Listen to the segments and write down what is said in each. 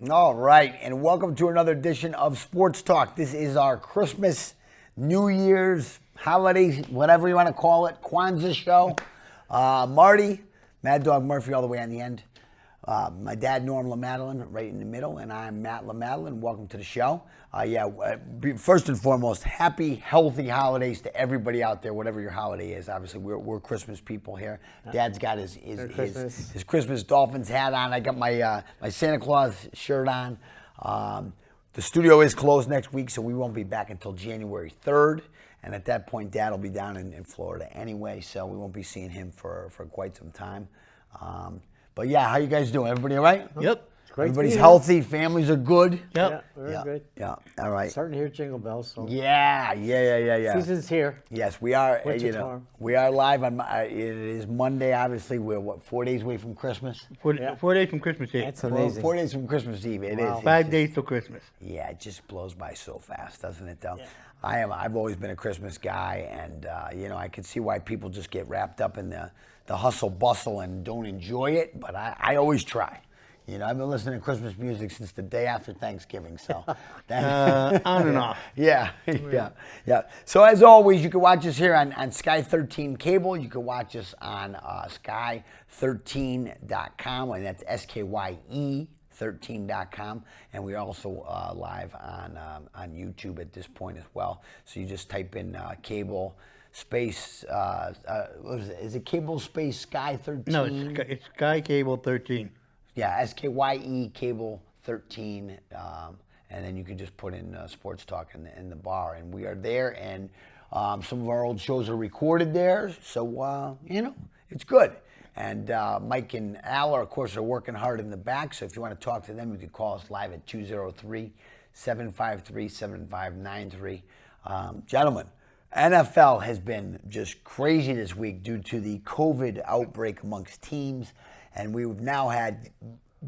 All right, and welcome to another edition of Sports Talk. This is our Christmas, New Year's, holidays, whatever you want to call it, Kwanzaa show. Marty, Mad Dog Murphy all the way on the end. My dad, Norm LaMadeline, right in the middle, and I'm Matt LaMadeline. Welcome to the show. First and foremost, happy, healthy holidays to everybody out there, whatever your holiday is. Obviously, we're Christmas people here. Dad's got his Christmas Dolphins hat on. I got my Santa Claus shirt on. The studio is closed next week, so we won't be back until January 3rd. And at that point, Dad will be down in Florida anyway, so we won't be seeing him for quite some time. But yeah, how you guys doing? Everybody all right? Yep. Everybody's healthy. Families are good. Yep. Yeah, very good. Yeah. All right. Starting to hear jingle bells. So. Yeah. Season's here. Yes, we are. Winter We are live on. It is Monday. Obviously, we're 4 days away from Christmas. 4 days from Christmas Eve. That's amazing. 4 days from Christmas Eve. It is. 5 days till Christmas. Yeah, it just blows by so fast, doesn't it? Though. Yeah. I've always been a Christmas guy, and I can see why people just get wrapped up in the hustle bustle and don't enjoy it. But I always try. I've been listening to Christmas music since the day after Thanksgiving, so. On and off. Yeah. So as always, you can watch us here on Sky 13 Cable. You can watch us on sky13.com, and that's SKYE 13.com. And we're also live on YouTube at this point as well. So you just type in cable space, what is it? Is it cable space Sky 13? No, it's Sky Cable 13. Yeah, SKYE Cable 13, and then you can just put in Sports Talk in the bar, and we are there, and some of our old shows are recorded there, so, it's good. And Mike and Al, of course, are working hard in the back, so if you want to talk to them, you can call us live at 203-753-7593. Gentlemen, NFL has been just crazy this week due to the COVID outbreak amongst teams. And we've now had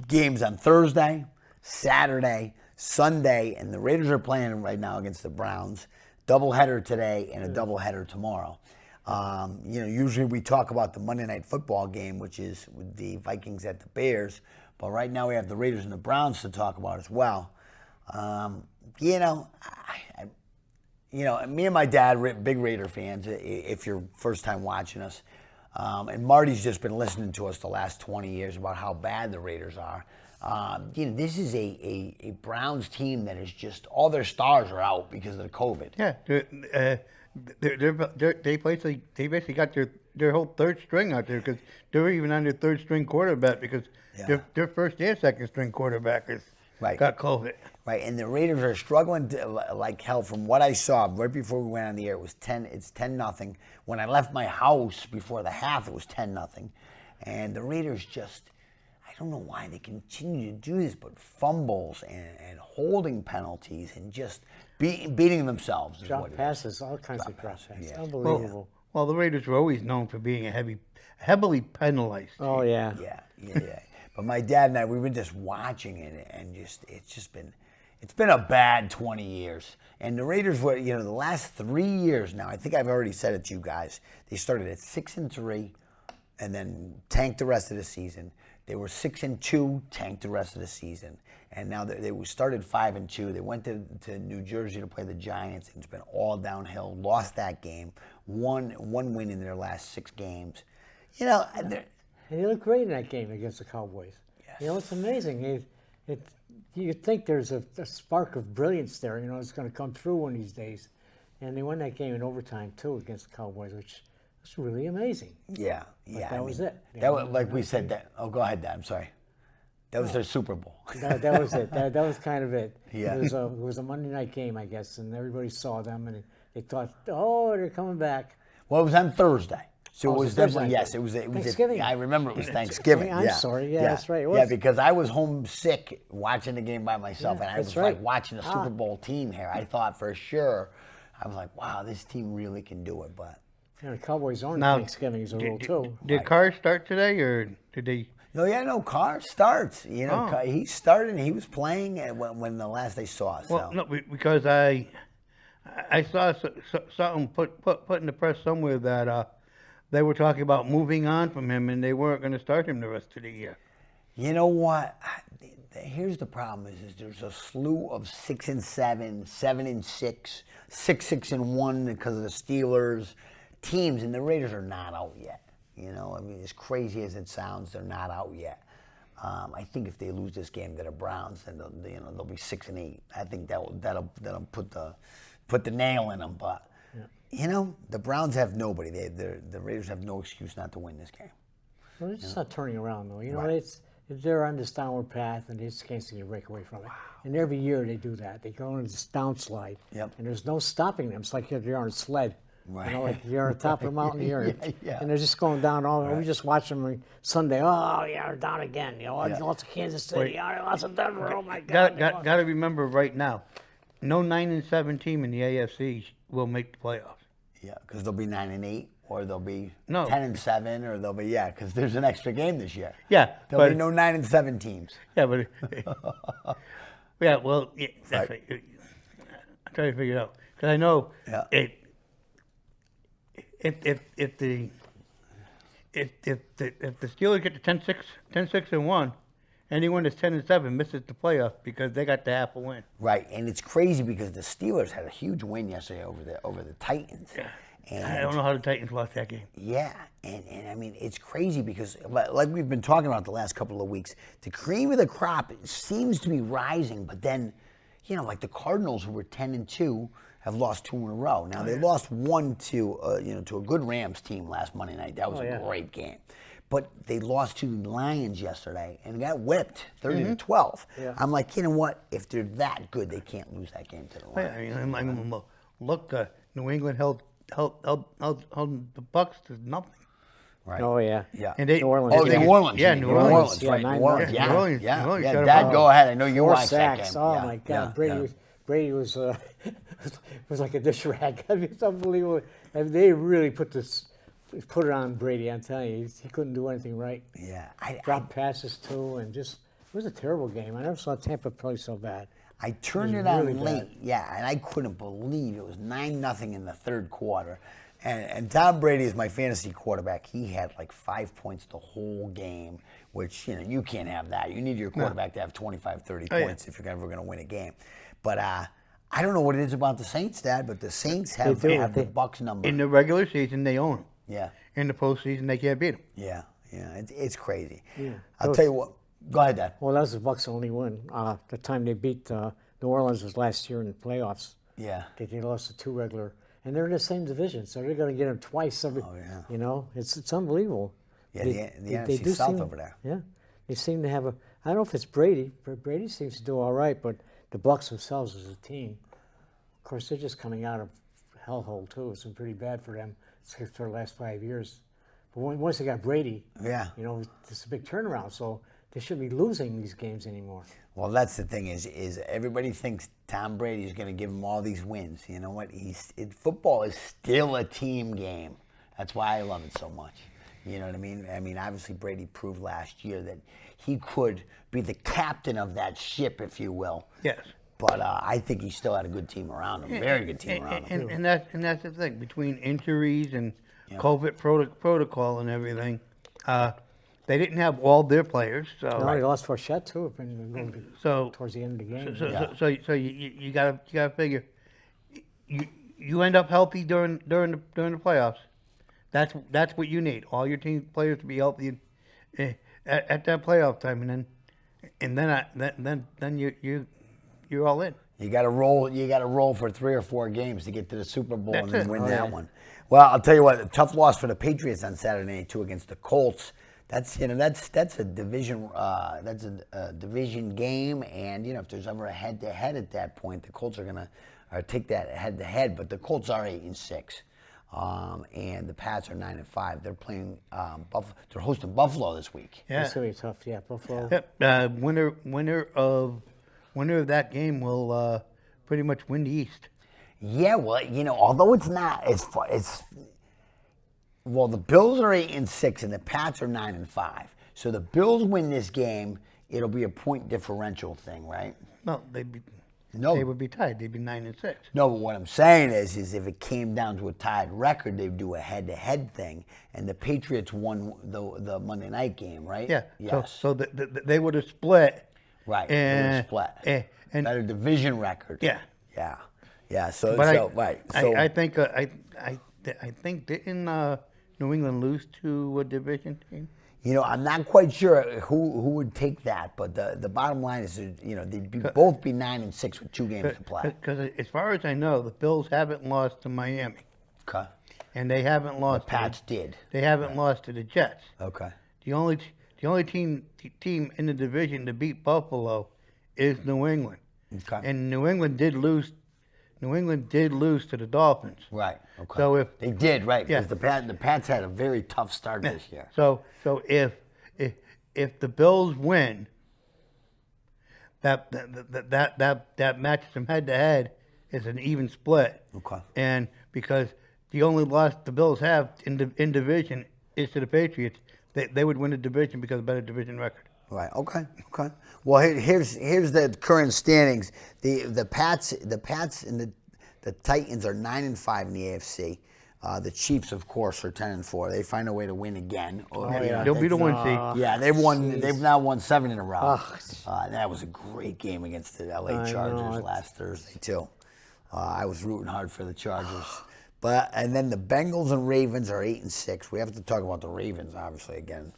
games on Thursday, Saturday, Sunday, and the Raiders are playing right now against the Browns. Doubleheader today and a doubleheader tomorrow. Usually we talk about the Monday Night Football game, which is with the Vikings at the Bears. But right now we have the Raiders and the Browns to talk about as well. Me and my dad, big Raider fans, if you're first time watching us. And Marty's just been listening to us the last 20 years about how bad the Raiders are. This is a Browns team that is just, all their stars are out because of the COVID. Yeah, they basically got their whole third string out there because they're even on their third string quarterback because their first and second string quarterbackers got COVID. Right, and the Raiders are struggling like hell. From what I saw right before we went on the air, it's 10-0. When I left my house before the half, it was 10-0. And the Raiders just, I don't know why they continue to do this, but fumbles and holding penalties and just beating themselves. Drop passes, all kinds of drop passes. Yeah. Unbelievable. Well, the Raiders were always known for being a heavily penalized team. Oh, yeah. Yeah. But my dad and I, we've been just watching it, and it's been a bad 20 years. And the Raiders were, the last 3 years now, I think I've already said it to you guys, they started at 6-3 and then tanked the rest of the season. They were 6-2, tanked the rest of the season. And now they started 5-2. They went to New Jersey to play the Giants, and it's been all downhill. Lost that game. One win in their last 6 games. And he looked great in that game against the Cowboys. Yes. It's amazing. You think there's a spark of brilliance there. It's going to come through one of these days. And they won that game in overtime, too, against the Cowboys, which was really amazing. Yeah. That was it. That was, like we said, that. Oh, go ahead, Dad. I'm sorry. That was their Super Bowl. That was it. That was kind of it. Yeah. It was a Monday night game, I guess, and everybody saw them, and they thought, oh, they're coming back. Well, it was on Thursday. So it was definitely, Thursday. yes, it was Thanksgiving. I remember it was Thanksgiving. I'm sorry. Yeah, that's right. It was. Yeah, because I was homesick watching the game by myself, and I was like watching a Super Bowl team here. I thought for sure, I was like, wow, this team really can do it. But the Cowboys own Thanksgiving as a rule, too. Did Carr start today, or did they? No, Carr starts. He started and he was playing when the last they saw. So. Well, no, because I saw something put in the press somewhere that they were talking about moving on from him, and they weren't going to start him the rest of the year. You know what? here's the problem: is there's a slew of 6-7, 7-6, 6-1 because of the Steelers teams, and the Raiders are not out yet. You know, I mean, as crazy as it sounds, they're not out yet. I think if they lose this game to the Browns, then they'll be 6-8. I think that'll put the nail in them. But you know, the Browns have nobody. The Raiders have no excuse not to win this game. Well, they're just not turning around though. You know, they're on this downward path, and they just can't seem to break away from it. And every year they do that. They go on this downslide, and there's no stopping them. It's like you're on a sled. Right. You know, like you're on top of the mountain here, and they're just going down. We just watch them Sunday. Oh, yeah, they're down again. You know, I lost to Kansas City. I lost to Denver. Oh my God! Got to remember right now, no 9-7 team in the AFC will make the playoffs. Yeah, because they'll be 9-8, or they'll be No. 10-7, or they'll be because there's an extra game this year. Yeah, there'll be no 9-7 teams. Yeah, but that's right. I'm trying to figure it out because I know it. If the Steelers get to 10-6-1, anyone that's 10-7 misses the playoff because they got the half a win. Right, and it's crazy because the Steelers had a huge win yesterday over the Titans. Yeah. And I don't know how the Titans lost that game. Yeah, and I mean, it's crazy because, like we've been talking about the last couple of weeks, the cream of the crop seems to be rising, but then, you know, like the Cardinals, who were 10-2, have lost 2 in a row. Now, they lost one to a good Rams team last Monday night. That was a great game. But they lost to the Lions yesterday and got whipped 30-12. Yeah. I'm like, you know what? If they're that good, they can't lose that game to the Lions. I mean, look, New England held the Bucks to nothing. Right. Oh yeah. Yeah. And New Orleans. New Orleans. Yeah, New Orleans. Right. New Orleans. Yeah. New Orleans. Yeah. Dad, go ahead. I know you 4 watched sacks. that game. Oh my God. Brady was was like a dish rag. I mean, it's unbelievable. I mean, they really put it on Brady. I'm telling you, he couldn't do anything right. Yeah. Dropped passes too, and just it was a terrible game. I never saw Tampa play so bad. I turned it on late, and I couldn't believe it was 9-0 in the third quarter. And Tom Brady is my fantasy quarterback. He had like 5 points the whole game, which, you know, you can't have that. You need your quarterback to have 25, 30 points if you're ever going to win a game. But I don't know what it is about the Saints, Dad, but the Saints have the Bucs number. In the regular season, they own them. Yeah. In the postseason, they can't beat them. Yeah. It's crazy. Yeah. I'll tell you what. Go ahead, Dad. Well, that was the Bucs' only win. The time they beat New Orleans was last year in the playoffs. Yeah. They lost to 2 regular. And they're in the same division, so they're going to get them twice every. Oh, yeah. You know, it's unbelievable. Yeah, the NFC South over there. Yeah, they seem to have I don't know if it's Brady, but Brady seems to do all right. But the Bucs themselves as a team, of course, they're just coming out of hellhole too. It's been pretty bad for them for the last 5 years. But once they got Brady, you know, it's a big turnaround. So they shouldn't be losing these games anymore. Well, that's the thing is everybody thinks Tom Brady is going to give them all these wins. You know what? Football is still a team game. That's why I love it so much. You know what I mean? I mean, obviously Brady proved last year that he could be the captain of that ship, if you will. Yes. But I think he still had a good team around him, very good team around him. And that's the thing. Between injuries and COVID protocol and everything, they didn't have all their players. So they lost Fourchette too. Towards the end of the game. So you gotta figure you end up healthy during the playoffs. That's what you need. All your team players to be healthy at that playoff time, and then you're all in. You got to roll. You got to roll for 3 or 4 games to get to the Super Bowl and then win that one. Well, I'll tell you what. A tough loss for the Patriots on Saturday night too against the Colts. That's a division. That's a division game, and if there's ever a head-to-head at that point, the Colts are gonna take that head-to-head. But the Colts are 8-6, and the Pats are 9-5. They're playing They're hosting Buffalo this week. Yeah, it's gonna be tough. Yeah, Buffalo. Winner of that game will pretty much win the East. Yeah, well, although it's not well, the Bills are 8-6 and the Pats are 9-5. So the Bills win this game, it'll be a point differential thing, right? No, they would be tied. They'd be 9-6. No, but what I'm saying is if it came down to a tied record, they'd do a head-to-head thing, and the Patriots won the Monday night game, right? Yeah. Yes. So they would have split Right. And Split. and Better division record. yeah. Yeah. So right. So I think didn't New England lose to a division team? I'm not quite sure who would take that, but the bottom line is, they'd both be 9-6 with 2 games to play. Because as far as I know, the Bills haven't lost to Miami, Okay. and they haven't lost. The Pats did. They haven't lost to the Jets. Okay. The only team in the division to beat Buffalo is New England. Okay. And New England did lose to the Dolphins. Right. Okay. So if they did, right? Yeah. Because the Pats had a very tough start this year. So if the Bills win, that matches them head to head is an even split. Okay. And because the only loss the Bills have in division is to the Patriots, they would win the division because of better division record. Right. Okay. Well, here's the current standings. The Pats and the Titans are 9-5 in the AFC. The Chiefs, of course, are 10-4. They find a way to win again. They'll be the 1 seed. Yeah, they've won. Jeez. They've now won 7 in a row. Oh. That was a great game against the LA I Chargers know. last Thursday too. I was rooting hard for the Chargers. And then the Bengals and Ravens are 8-6. We have to talk about the Ravens, obviously, again.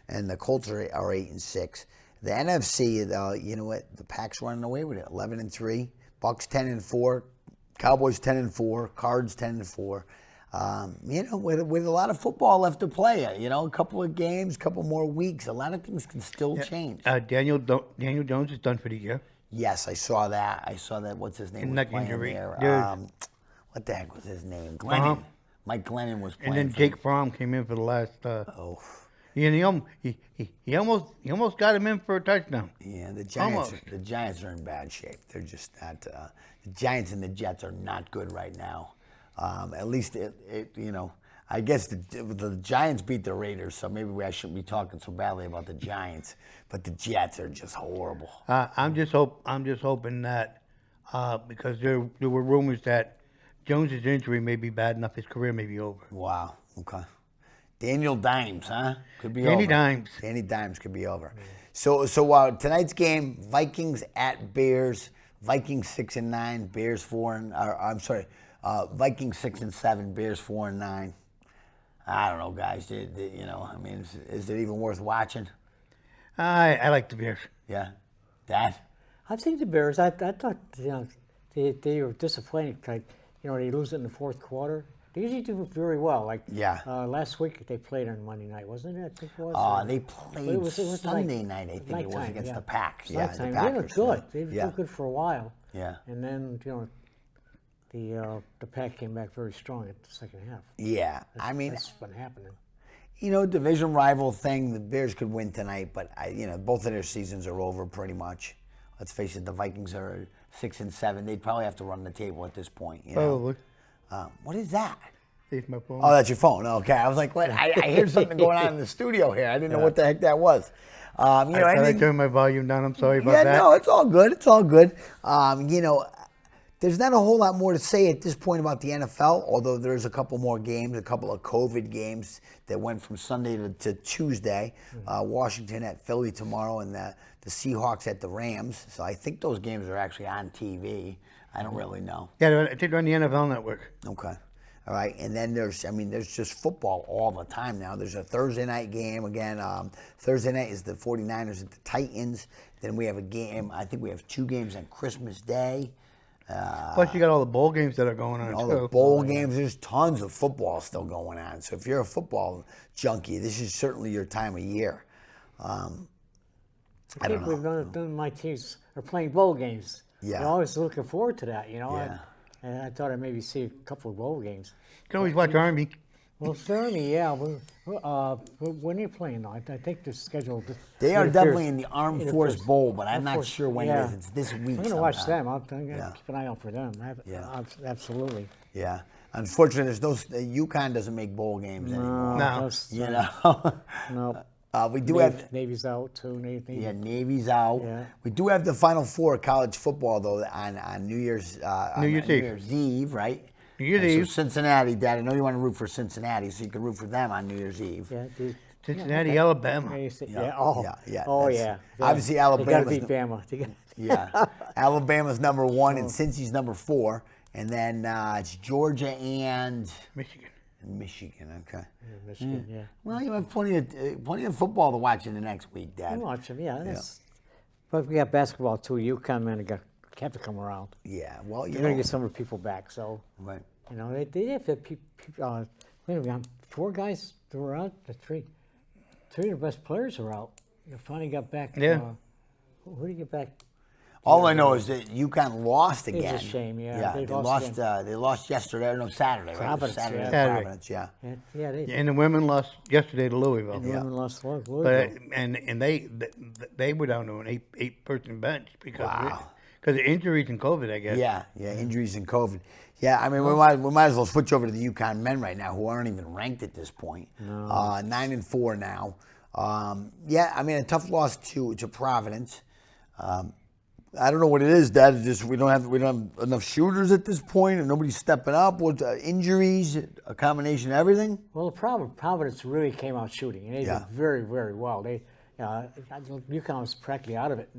And the Colts are 8-6. The NFC, you know what? The Pack's running away with it. 11-3. Bucks 10-4. Cowboys 10-4. Cards 10-4. With a lot of football left to play, a couple of games, a couple more weeks, a lot of things can still change. Daniel Jones is done for the year. Yes, I saw that. What's his name? And Was neck playing injury. there. Yeah. What the heck was his name? Fromm. Mike Glennon was playing. And then for Jake Fromm came in for the last. Oh. And he almost got him in for a touchdown. Yeah, the Giants are in bad shape. They're just not. The Giants and the Jets are not good right now. At least I guess the Giants beat the Raiders, so maybe I shouldn't be talking so badly about the Giants. But the Jets are just horrible. I'm just hoping that because there were rumors that Jones's injury may be bad enough, his career may be over. Wow. Okay. Daniel Dimes, huh? Could be over. Danny Dimes could be over. So tonight's game: Vikings at Bears. Vikings 6-9, Bears 4. Vikings 6-7, Bears 4-9. I don't know, guys. Is it even worth watching? I like the Bears. Yeah, that. I think the Bears. I thought they were disappointing. They lose it in the fourth quarter. They usually do very well. Last week they played on Monday night, wasn't it? I think it was. They played Sunday night. I think it was against the Packers. Yeah, the Packers. They looked good. They looked good for a while. Yeah. And then the Pack came back very strong at the second half. Yeah, That's been happening. Division rival thing. The Bears could win tonight, but both of their seasons are over pretty much. Let's face it, the Vikings are 6-7. They'd probably have to run the table at this point. Probably. What is that? It's my phone. Oh, that's your phone. Okay, I was like, what? I hear something going on in the studio here. I didn't know what the heck that was. I turned my volume down. I'm sorry about that. Yeah, no, it's all good. It's all good. There's not a whole lot more to say at this point about the NFL, although there's a couple more games, a couple of COVID games that went from Sunday to Tuesday. Washington at Philly tomorrow, and the Seahawks at the Rams. So I think those games are actually on TV. I don't really know. Yeah, I think they're on the NFL Network. Okay. All right, and then there's just football all the time now. There's a Thursday night game again. Thursday night is the 49ers at the Titans. Then we have a game. I think we have 2 games on Christmas Day. Plus, you got all the bowl games that are going on, all too. the bowl games. There's tons of football still going on. So if you're a football junkie, this is certainly your time of year. I don't know. We've done my teams are playing bowl games. Yeah. I'm always looking forward to that, Yeah. And I thought I'd maybe see a couple of bowl games. You can always watch Army. Well, certainly, yeah. When are you playing, though? I think they're scheduled. They are definitely in the Armed Force Bowl, but I'm not sure when it is. It's this week. I'm going to watch them. I'm going to keep an eye out for them. Absolutely. Yeah. Unfortunately, UConn doesn't make bowl games anymore. No. No. We do have Navy's out too. Navy's out. Yeah. We do have the Final Four of college football though on New Year's Eve, right? New Year's Eve. So Cincinnati, Dad. I know you want to root for Cincinnati, so you can root for them on New Year's Eve. Yeah. Cincinnati, Alabama. Yeah. Obviously, They got to Alabama's beat Bama. Yeah, Alabama's number 1, and Cincy's number 4, and then it's Georgia and Michigan. Michigan. Okay. Michigan, yeah. Well, you have plenty of football to watch in the next week, Dad. I watch them, yeah. But we got basketball too. UConn men have to come around. Yeah. Well, They're going to get some of the people back. So, right. they have to. We got 4 guys that were out. Three of the best players are out. They finally got back. Yeah. Who did you get back? All I know is that UConn lost again. It's a shame, yeah. Yeah, they lost. They lost yesterday. No, Saturday. Right? Providence, Saturday. yeah. Saturday. Providence. Yeah. And the women lost yesterday to Louisville. And the women lost to Louisville. But and they were down to an eight-person bench because of injuries and COVID, I guess. Yeah, injuries and COVID. Yeah, I mean, we might as well switch over to the UConn men right now, who aren't even ranked at this point. No. 9-4 now. Yeah, I mean, a tough loss to Providence. I don't know what it is, Dad. It's just we don't have enough shooters at this point, and nobody's stepping up. What injuries? A combination of everything. Well, the Providence really came out shooting, and they did very, very well. UConn was practically out of it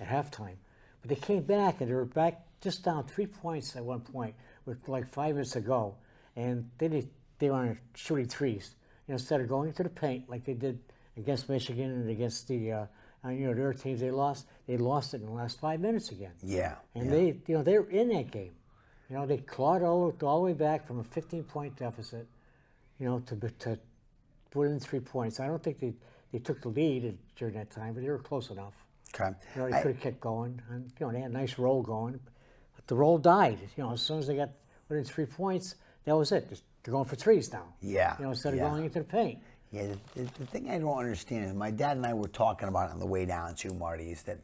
at halftime, but they came back, and they were back just down 3 points at one point with like 5 minutes to go, and they were shooting threes. Instead of going into the paint like they did against Michigan and against the their teams they lost it in the last 5 minutes again. Yeah. And they were in that game. They clawed all the way back from a 15-point deficit, to within 3 points. I don't think they took the lead during that time, but they were close enough. Okay. They could have kept going, and they had a nice roll going, but the roll died. As soon as they got within 3 points, that was it. They're going for threes now. Yeah. Instead of going into the paint. Yeah, the thing I don't understand is my dad and I were talking about it on the way down too, Marty, is that,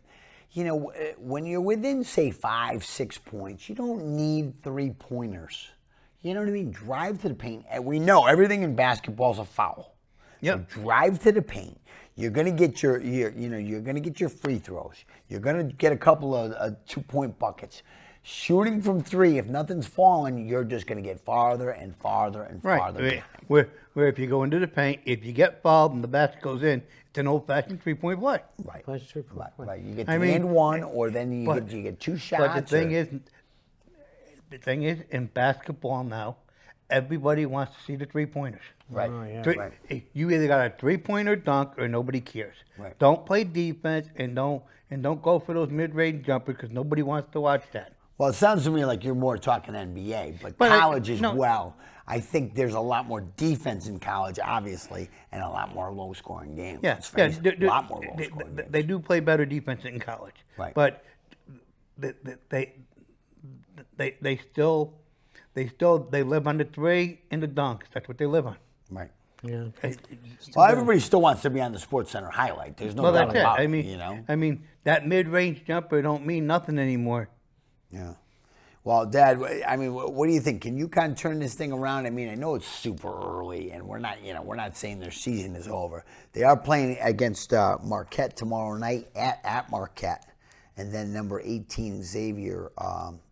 when you're within, say, 5-6 points, you don't need 3-pointers. You know what I mean? Drive to the paint. And we know everything in basketball is a foul. Yep. So drive to the paint. You're gonna get you're gonna get your free throws. You're gonna get a couple of 2-point buckets. Shooting from 3, if nothing's falling, you're just going to get farther and farther and farther down. Where if you go into the paint, if you get fouled and the basket goes in, it's an old-fashioned 3-point play. Right. Right. You get and one, or then you get 2 shots. But the thing is, in basketball now, everybody wants to see the 3-pointers. Right. Oh, yeah. Right. You either got a 3-pointer dunk or nobody cares. Right. Don't play defense and don't go for those mid-range jumpers because nobody wants to watch that. Well, it sounds to me like you're more talking NBA, but college as well. I think there's a lot more defense in college, obviously, and a lot more low-scoring games. Yeah, a lot more low-scoring games. They do play better defense in college, right? But they still live on the 3 and the dunks. That's what they live on. Right. Yeah. Well, everybody still wants to be on the SportsCenter highlight. There's no doubt about it. I mean, that mid-range jumper don't mean nothing anymore. Yeah. Well, Dad, I mean, what do you think? Can UConn turn this thing around? I mean, I know it's super early, and we're not saying their season is over. They are playing against Marquette tomorrow night at Marquette, and then number 18 Xavier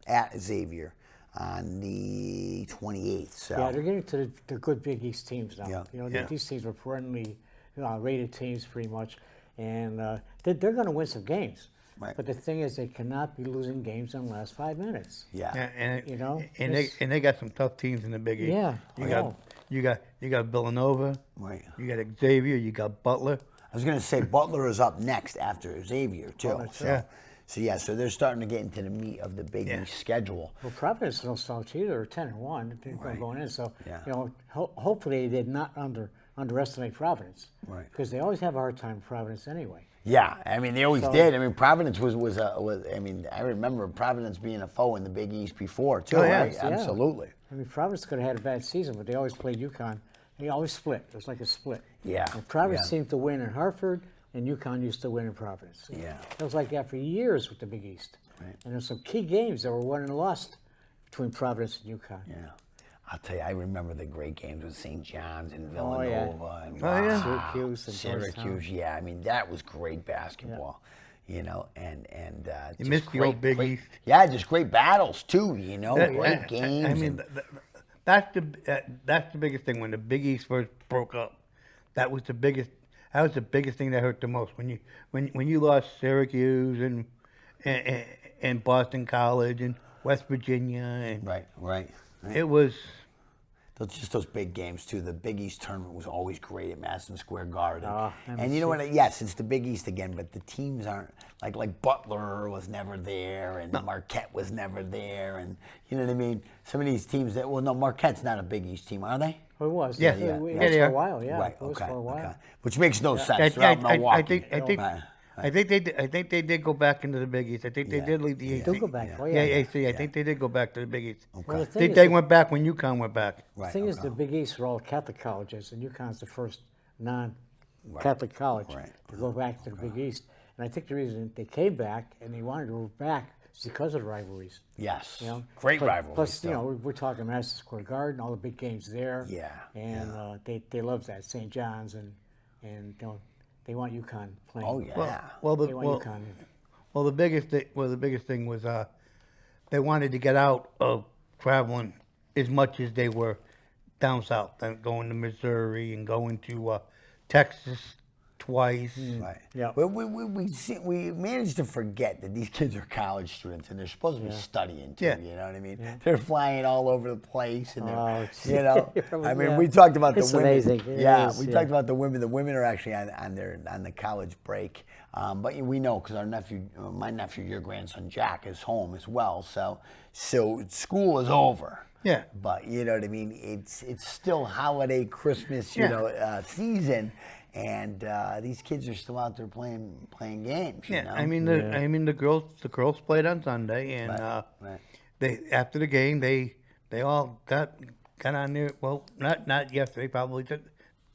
at Xavier on the 28th. So yeah, they're getting to the good Big East teams now. Yeah. These teams are perennially rated teams pretty much, and they're going to win some games. Right. But the thing is, they cannot be losing games in the last 5 minutes. Yeah. And they got some tough teams in the Big East. Yeah. You got Villanova. Right. You got Xavier. You got Butler. I was going to say Butler is up next after Xavier too. So they're starting to get into the meat of the Big East schedule. Well, Providence is no slouch either. They're 10-1. They're going in. So hopefully they did not underestimate Providence. Right. Because they always have a hard time with Providence anyway. Yeah, I mean they always did. I mean Providence was I mean I remember Providence being a foe in the Big East before too. Right? Yeah. Absolutely. I mean Providence could have had a bad season, but they always played UConn. They always split. It was like a split. Yeah. And Providence seemed to win in Hartford, and UConn used to win in Providence. Yeah. It was like that for years with the Big East. Right. And there's some key games that were won and lost between Providence and UConn. Yeah. I'll tell you, I remember the great games with St. John's and Villanova and Syracuse and Syracuse. Yeah, I mean that was great basketball, and you missed the old Big East. Yeah, just great battles too. Great games. I mean, that's the biggest thing when the Big East first broke up. that was the biggest. That was the biggest thing that hurt the most when you lost Syracuse and Boston College and West Virginia and Right. it was. Those big games too. The Big East tournament was always great at Madison Square Garden. And MSC. you know what? Yes, it's the Big East again, but the teams aren't like Butler was never there, and Marquette was never there, and you know what I mean. Some of these teams Marquette's not a Big East team, are they? Well, it was. Yeah. It was they for are. a while. Yeah, Right. it was Okay. for a while. Okay. Which makes no sense. They're out in Milwaukee. I think they did go back into the Big East. I think they did leave the AC. They'll go back. Yeah. Oh, Yeah, yeah. AC. I think they did go back to the Big East. Well, the I thing think is they that- went back when UConn went back. The thing is, the Big East are all Catholic colleges, and UConn's the first non-Catholic college to go back to the Big East. And I think the reason they came back and they wanted to go back is because of the rivalries. Yes. You know, Great plus, rivalry. Plus, you know, we're talking Madison Square Garden, all the big games there. Yeah, And they love that St. John's and you know, they want UConn playing. Oh yeah. They want UConn. Well, the biggest thing was they wanted to get out of traveling as much as they were down south, going to Missouri and going to Texas twice. Right. Yeah. We managed to forget that these kids are college students and they're supposed to be studying too. Yeah. You know what I mean? They're flying all over the place, and Oh, you know. I mean, yeah. we talked about It's the women. amazing. It is, we yeah. talked about the women. The women are actually on the college break, but we know because my nephew, your grandson Jack, is home as well. So school is over. Yeah. But you know what I mean? It's still holiday, Christmas, you know, season. And these kids are still out there playing games. You know? I mean the girls played on Sunday, and they after the game they all got on there. Well, not yesterday, probably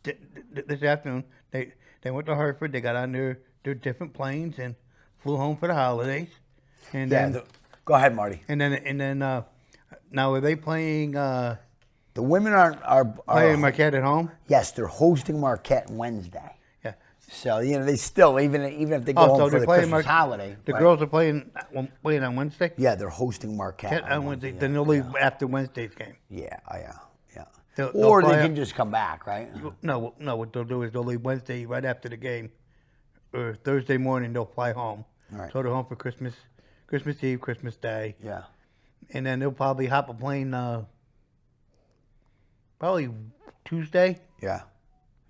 this afternoon. They went to Hartford. They got on their different planes and flew home for the holidays. And then go ahead, Marty. and then now are they playing? The women are Playing Marquette at home. Yes, they're hosting Marquette Wednesday. Yeah. So you know they still even if they go home for they're the playing Christmas holiday. The right. girls are playing on Wednesday. Yeah, they're hosting Marquette On Wednesday. Yeah, Then they'll leave after Wednesday's game. Yeah. They'll Or they fly can out- just come back, right? No. What they'll do is they'll leave Wednesday right after the game, or Thursday morning they'll fly home. All right. So they're home for Christmas Eve, Christmas Day, Yeah. and then they'll probably hop a plane. Probably Tuesday Yeah.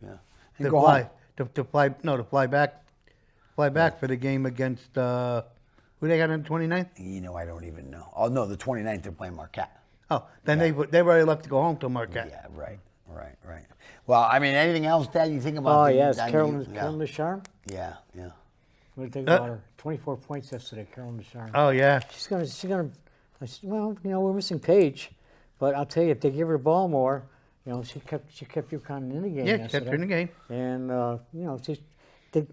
And to go fly home. to fly back for the game against who they got on the 29th? You know, I don't even know. Oh no, the 29th they're playing Marquette. Oh, then they've already left to go home to Marquette. Yeah. Right. Well, I mean, anything else, Dad? You think about? Oh, the, yes, I mean, Carolyn Ducharme. Yeah. What do you think about her? 24 points yesterday, Carolyn Ducharme. Oh yeah. She's gonna. I said, well, you know, we're missing Paige, but I'll tell you, if they give her the ball more, you know, she kept UConn in the game. Yeah, yesterday. she kept her in the game. And you know, they're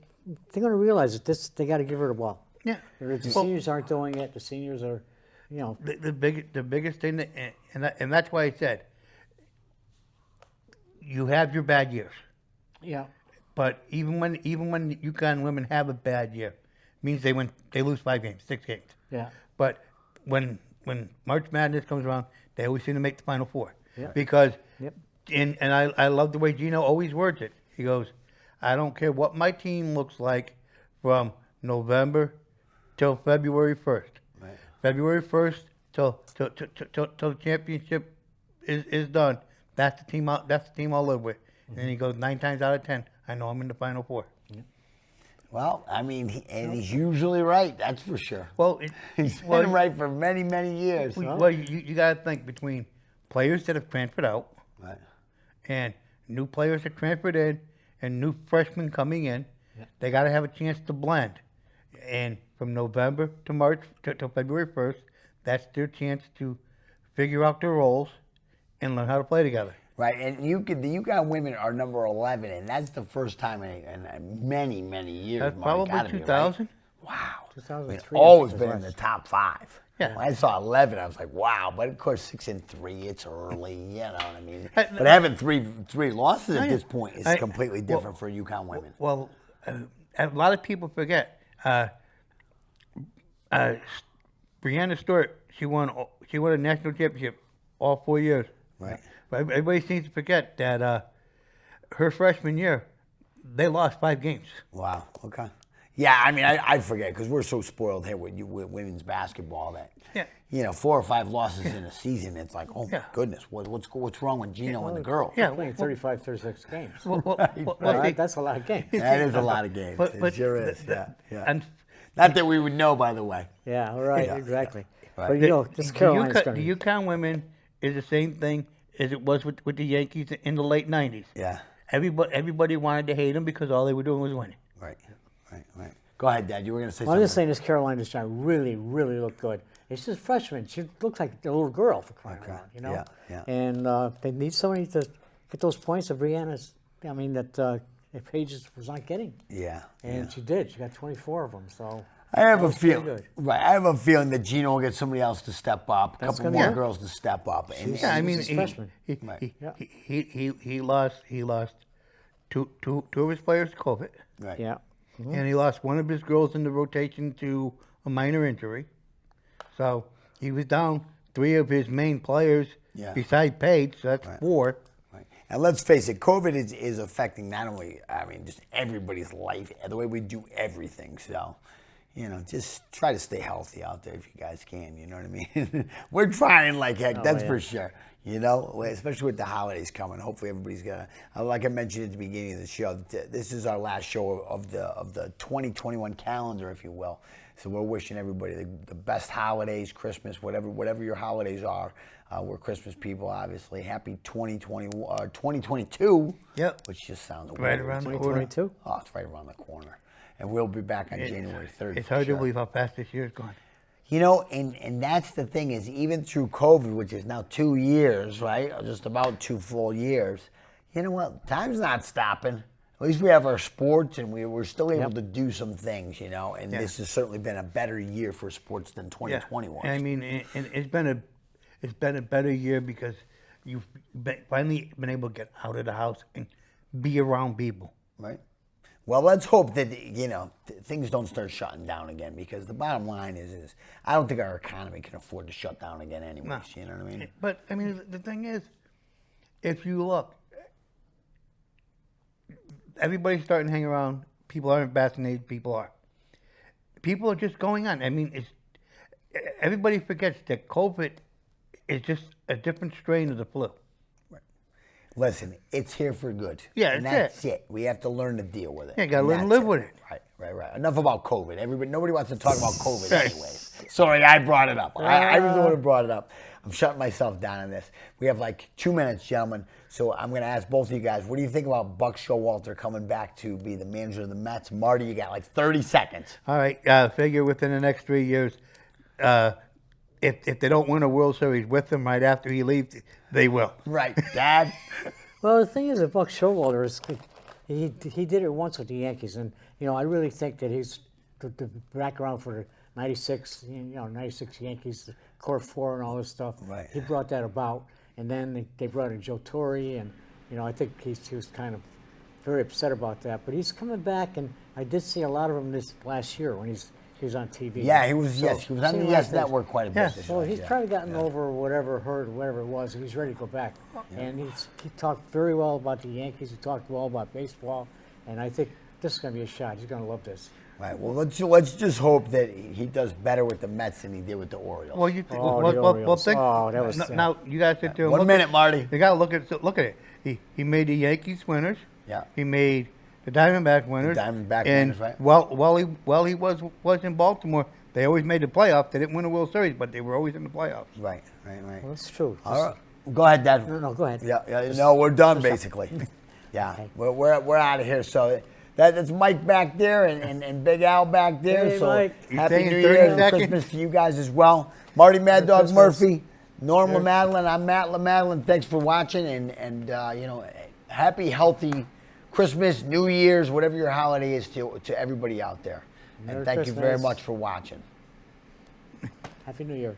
gonna realize that they got to give her the ball. Yeah. The seniors aren't doing it. The seniors are, you know. The biggest thing, and that's why I said, you have your bad years. Yeah. But even when UConn women have a bad year, it means they lose 5 games, 6 games. Yeah. But when March Madness comes around, they always seem to make the Final Four. Yeah. Because Yep. and I love the way Gino always words it. He goes, I don't care what my team looks like from November till February 1st. Right. February 1st till the championship is done. That's the team I'll live with. And then he goes, 9 times out of 10, I know I'm in the Final Four. Well, I mean, he's usually right. That's for sure. Well, He's been right for many, many years. Well, you got to think between players that have transferred out Right. and new players that transferred in and new freshmen coming in, they got to have a chance to blend. And from November to March to February 1st, that's their chance to figure out their roles and learn how to play together. Right, and the UConn women are number 11, and that's the first time in many, many years. That's Marty, probably gotta be 2000. Right. Wow. 2003. Always I think been it in the was. top 5. Yeah. When I saw 11, I was like, wow. But of course, 6 and 3, it's early. You know what I mean? But having three losses at this point is completely different for UConn women. Well, a lot of people forget. Brianna Stewart, she won a national championship all 4 years. Right. But everybody seems to forget that her freshman year, they lost 5 games. Wow. Okay. Yeah, I mean, I forget because we're so spoiled here with women's basketball that, Yeah. 4 or 5 losses in a season, it's like, oh my Yeah. goodness, what's wrong with Gino and the girls? Yeah. Playing 35, 36 games. Well, That's a lot of games. That is a lot of games. But- It sure is. the- Yeah. And Not that we would know, by the way. Yeah, right, Yeah, exactly. Right. But this Carolina's going the UConn women is the same thing as it was with the Yankees in the late 90s. Yeah. Everybody wanted to hate them because all they were doing was winning. Right. Go ahead, Dad. You were going to say I'm something. just saying this Carolina's trying really, really look good. It's just freshman. She looks like a little girl for crying out loud, you know? Yeah. And they need somebody to get those points that Brianna's, that Paige was not getting. Yeah. And she did. She got 24 of them, so. I have a was pretty feeling. good. Right. I have a feeling that Gino will get somebody else to step up, a That's couple gonna more happen. girls to step up. And, Yeah, I mean, She's a freshman. he lost two of his players to COVID, right. Yeah. and he lost one of his girls in the rotation to a minor injury. So he was down 3 of his main players besides Paige, so that's 4. Right. And let's face it, COVID is affecting not only, just everybody's life, the way we do everything. So, just try to stay healthy out there if you guys can. You know what I mean? We're trying like heck, that's yeah. for sure. Especially with the holidays coming. Hopefully everybody's gonna, like I mentioned at the beginning of the show, this is our last show of the 2021 calendar, if you will. So we're wishing everybody the best holidays, Christmas, whatever your holidays are. We're Christmas people, obviously. Happy 2022. Yep. Which just sounds Right weird. around the corner. 2022? Oh, it's right around the corner. And we'll be back on January 3rd. It's for hard sure. to believe how fast this year's gone. And that's the thing is, even through COVID, which is now 2 years, right? Just about 2 full years. You know what? Time's not stopping. At least we have our sports, and we're still able to do some things, And this has certainly been a better year for sports than 2020 was. I mean, and it's been a better year because you've finally been able to get out of the house and be around people. Right. Well, let's hope that, things don't start shutting down again, because the bottom line is I don't think our economy can afford to shut down again anyways, No. you know what I mean? But, I mean, the thing is, if you look, everybody's starting to hang around. People aren't vaccinated. People are. People are just going on. I mean, everybody forgets that COVID is just a different strain of the flu. Listen, it's here for good. Yeah, and that's it. We have to learn to deal with it. Yeah, gotta And learn to that's live with it. Right. Enough about COVID. Nobody wants to talk about COVID anyways. Sorry, I brought it up. I really would have brought it up. I'm shutting myself down on this. We have like 2 minutes, gentlemen. So I'm going to ask both of you guys, what do you think about Buck Showalter coming back to be the manager of the Mets? Marty, you got like 30 seconds. All right, figure within the next 3 years, if they don't win a World Series with him right after he leaves, they will. Right. Dad? Well, the thing is that Buck Showalter he did it once with the Yankees, and I really think that he's the background for the '96 '96 Yankees, the Core 4 and all this stuff. Right. He brought that about, and then they brought in Joe Torre, and I think he was kind of very upset about that. But he's coming back, and I did see a lot of him this last year when he was on TV. Yeah, he was on the Yes Network quite a bit. Yeah. this So year. he's probably gotten over whatever it was, and he's ready to go back. And he talked very well about the Yankees. He talked well about baseball, and I think this is going to be a shot. He's going to love this. Right. Well, let's just hope that he does better with the Mets than he did with the Orioles. Well, the Orioles. think. Oh, that was now you guys sit there. And 1 look minute, Marty. You got to look at it. He made the Yankees winners. Yeah. He made the Diamondback winners. Diamondback and winners, right. While he was in Baltimore, they always made the playoffs. They didn't win a World Series, but they were always in the playoffs. Right. Well, that's true. All right. Go ahead, Dad. No, go ahead. Yeah. No, we're done basically. Yeah. Okay. We're out of here. So that's Mike back there and Big Al back there. Hey, so Mike. You happy staying New 30 Year and seconds? Christmas to you guys as well. Marty Mad Dog Christmas. Murphy, Norm LaMadeline. I'm Matt LaMadeline. Thanks for watching and happy, healthy Christmas, New Year's, whatever your holiday is to everybody out there. Merry And thank you very Christmas. much for watching. Happy New Year.